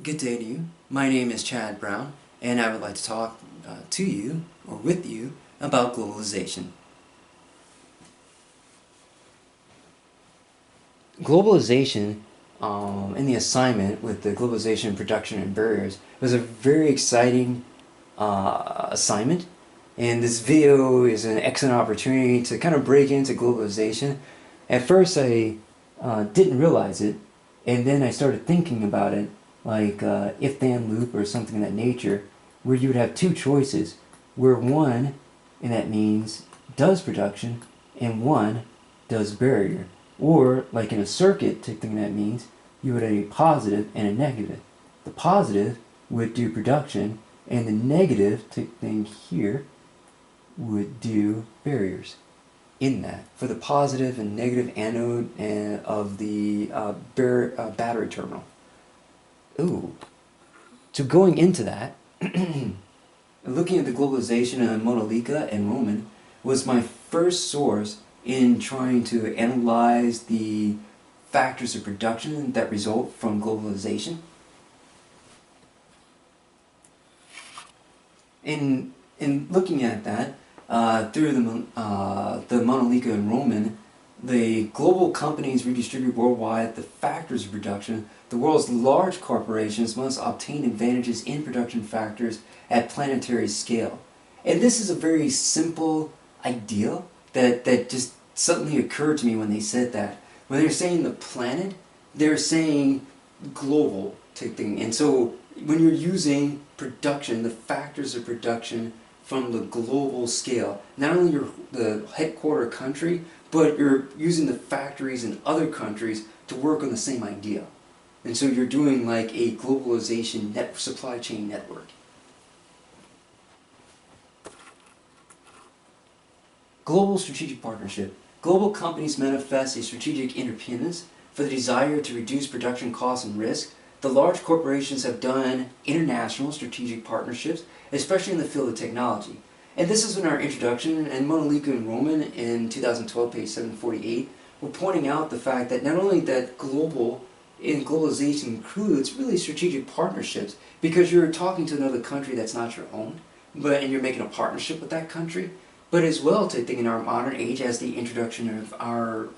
Good day to you. My name is Chad Brown, and I would like to talk to you, or with you, about globalization. Globalization, in the assignment with the globalization, production, and barriers, was a very exciting assignment, and this video is an excellent opportunity to kind of break into globalization. At first, I didn't realize it, and then I started thinking about it, like if-then loop or something of that nature, where you would have two choices, where one, and that means does production, and one does barrier. Or, like in a circuit type thing, that means you would have a positive and a negative. The positive would do production, and the negative type thing here would do barriers. In that, for the positive and negative anode of the battery terminal. Ooh. So going into that, looking at the globalization of Monolika and Roman was my first source in trying to analyze the factors of production that result from globalization. In looking at that, through the Monolika and Roman, the global companies redistribute worldwide the factors of production. The world's large corporations must obtain advantages in production factors at planetary scale. And this is a very simple idea that just suddenly occurred to me when they said that. When they're saying the planet, they're saying global type thing. And so when you're using production, the factors of production from the global scale, not only the headquarter country, but you're using the factories in other countries to work on the same idea. And so you're doing like a globalization supply chain network. Global strategic partnership. Global companies manifest a strategic interdependence for the desire to reduce production costs and risk. The large corporations have done international strategic partnerships, especially in the field of technology. And this is in our introduction, and Monolika and Roman in 2012, page 748, we're pointing out the fact that not only that globalization includes really strategic partnerships, because you're talking to another country that's not your own, and you're making a partnership with that country, but as well to think in our modern age, as the introduction of our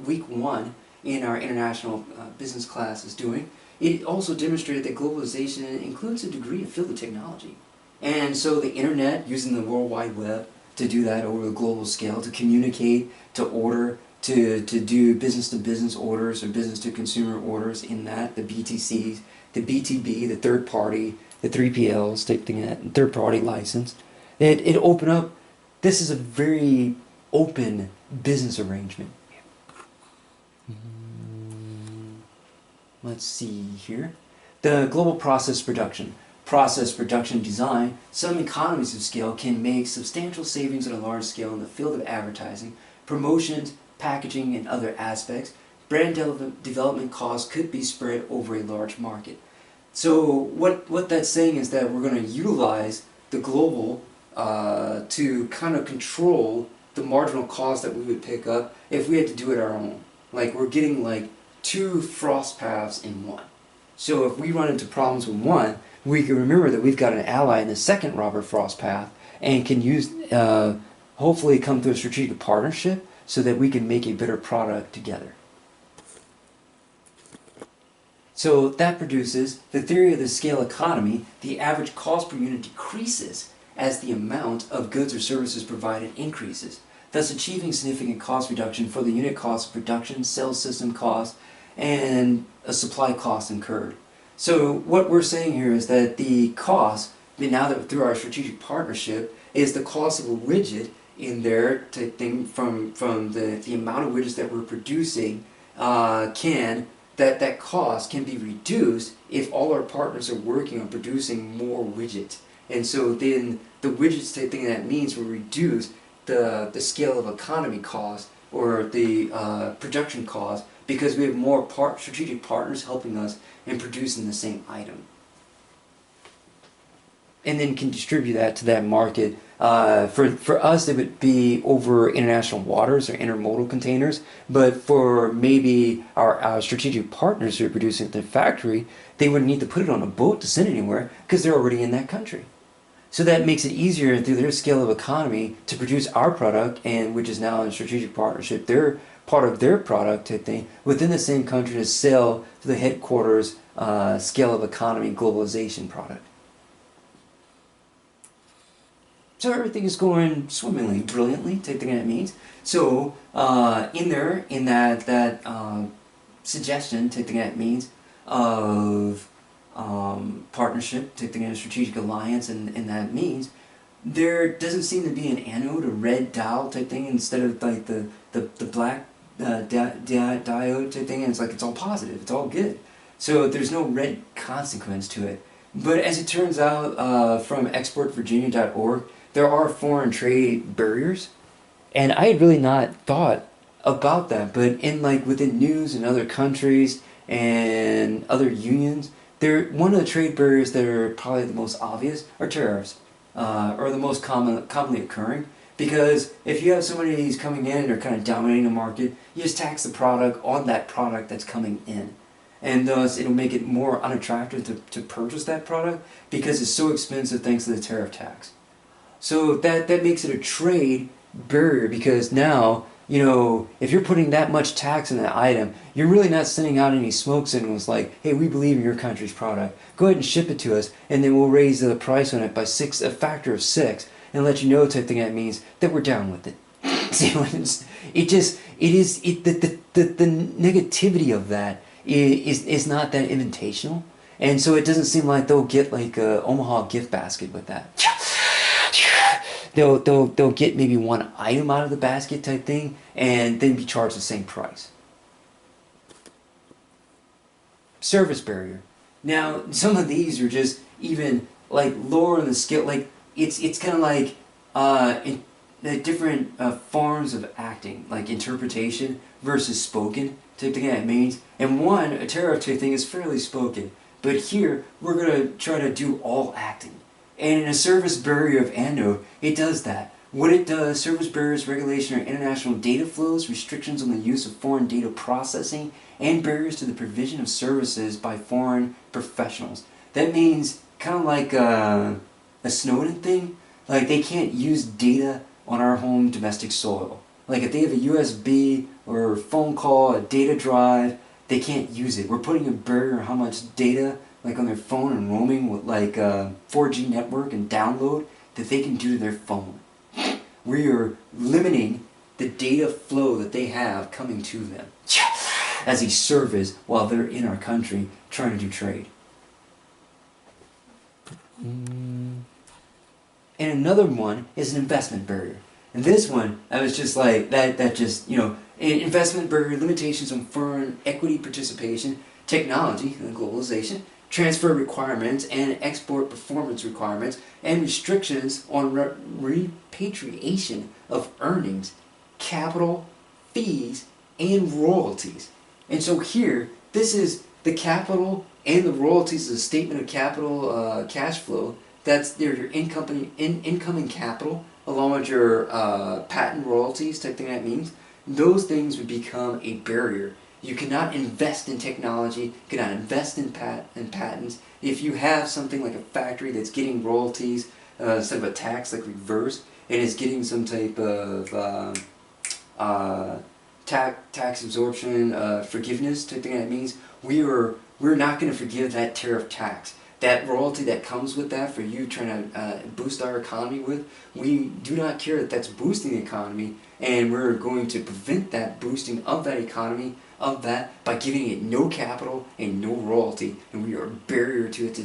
week 1 in our international business class is doing, it also demonstrated that globalization includes a degree of field of technology. And so the internet, using the World Wide Web to do that over a global scale, to communicate, to order, to do business-to-business orders or business-to-consumer orders in that, the BTCs, the B2B, the third party, the 3PLs, type thing, that third-party license. It opened up, this is a very open business arrangement. Let's see here. The global process production. Process production design, some economies of scale can make substantial savings on a large scale in the field of advertising, promotions, packaging, and other aspects. Brand development costs could be spread over a large market. So what that's saying is that we're going to utilize the global to kind of control the marginal cost that we would pick up if we had to do it our own. Like we're getting like 2 frost paths in one. So if we run into problems with one, we can remember that we've got an ally in the second Robert Frost path and can use, hopefully come to a strategic partnership so that we can make a better product together. So that produces the theory of the scale economy. The average cost per unit decreases as the amount of goods or services provided increases, thus achieving significant cost reduction for the unit cost of production, sales system cost, and a supply cost incurred. So what we're saying here is that the cost, now that through our strategic partnership, is the cost of a widget in there type thing from the amount of widgets that we're producing, that cost can be reduced if all our partners are working on producing more widgets. And so then the widgets type thing, that means will reduce the scale of economy cost or the production cost, because we have more strategic partners helping us in producing the same item. and then can distribute that to that market. For us, it would be over international waters or intermodal containers, but for maybe our strategic partners who are producing at their factory, they wouldn't need to put it on a boat to send anywhere because they're already in that country. So that makes it easier through their scale of economy to produce our product, and which is now in a strategic partnership. They're part of their product type thing within the same country to sell to the headquarters scale of economy globalization product. So everything is going swimmingly, brilliantly, type thing that means. So in that suggestion, type thing that means of partnership, type thing, a strategic alliance, and that means there doesn't seem to be an anode, a red dial type thing, instead of like the black diode type thing, and it's like it's all positive, it's all good. So there's no red consequence to it. But as it turns out, from exportvirginia.org, there are foreign trade barriers, and I had really not thought about that. But in like within news in other countries and other unions, one of the trade barriers that are probably the most obvious are tariffs, or the most commonly occurring. Because if you have somebody who's coming in or kind of dominating the market, you just tax the product on that product that's coming in. And thus it'll make it more unattractive to purchase that product because it's so expensive thanks to the tariff tax. So that makes it a trade barrier, because now, you know, if you're putting that much tax on that item, you're really not sending out any smoke signals like, hey, we believe in your country's product. Go ahead and ship it to us, and then we'll raise the price on it by a factor of 6, and let you know type thing that means that we're down with it. See, the negativity of that is not that invitational, and so it doesn't seem like they'll get like a Omaha gift basket with that. They'll get maybe one item out of the basket type thing, and then be charged the same price. Service barrier. Now, some of these are just even like lower in the scale. Like it's kind of like the different forms of acting, like interpretation versus spoken type thing that means. And one, a tariff type thing is fairly spoken, but here we're gonna try to do all acting. And in a service barrier of anode, it does that. What it does, service barriers, regulation, or international data flows, restrictions on the use of foreign data processing, and barriers to the provision of services by foreign professionals. That means kind of like a Snowden thing. Like they can't use data on our home domestic soil. Like if they have a USB or phone call, a data drive, they can't use it. We're putting a barrier on how much data, like on their phone and roaming with like 4G network and download, that they can do to their phone. We are limiting the data flow that they have coming to them as a service while they're in our country trying to do trade. And another one is an investment barrier. And this one, I was just like, that just, you know, investment barrier, limitations on foreign equity participation, technology, and globalization, transfer requirements and export performance requirements, and restrictions on repatriation of earnings, capital, fees, and royalties. And so here, this is the capital and the royalties, is a statement of capital cash flow. That's your incoming capital, along with your patent royalties type thing that means. Those things would become a barrier. You cannot invest in technology, you cannot invest in patents. If you have something like a factory that's getting royalties instead of a tax, like reverse, and is getting some type of tax absorption forgiveness type thing that means, we're not going to forgive that tariff tax. That royalty that comes with that for you trying to boost our economy with, we do not care that that's boosting the economy, and we're going to prevent that boosting of that economy, of that, by giving it no capital and no royalty, and we are a barrier to its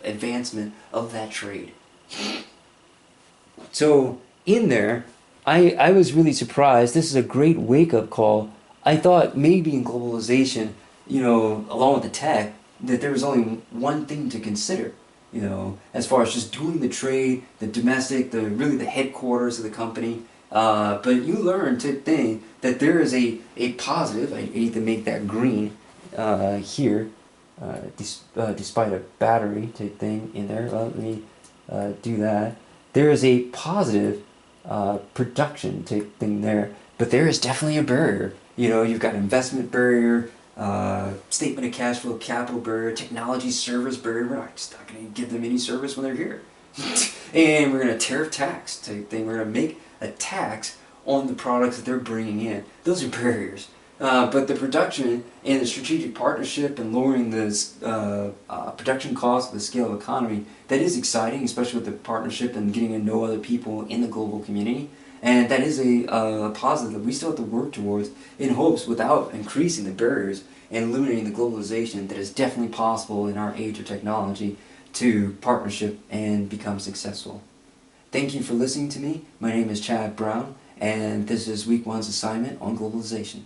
advancement of that trade. So in there, I was really surprised. This is a great wake-up call. I thought maybe in globalization, you know, along with the tech, that there was only one thing to consider, you know, as far as just doing the trade, the domestic, really the headquarters of the company. But you learn to think that there is a positive. I need to make that green here. despite a battery type thing in there. Well, let me do that. There is a positive production type thing there, but there is definitely a barrier. You know, you've got investment barrier, statement of cash flow, capital barrier, technology service barrier. We're just not going to give them any service when they're here. And we're going to tariff tax type thing. We're going to make a tax on the products that they're bringing in. Those are barriers. But the production and the strategic partnership and lowering the production costs of the scale of economy, that is exciting, especially with the partnership and getting to know other people in the global community. And that is a positive that we still have to work towards in hopes, without increasing the barriers and eliminating the globalization, that is definitely possible in our age of technology to partnership and become successful. Thank you for listening to me. My name is Chad Brown, and this is week 1's assignment on globalization.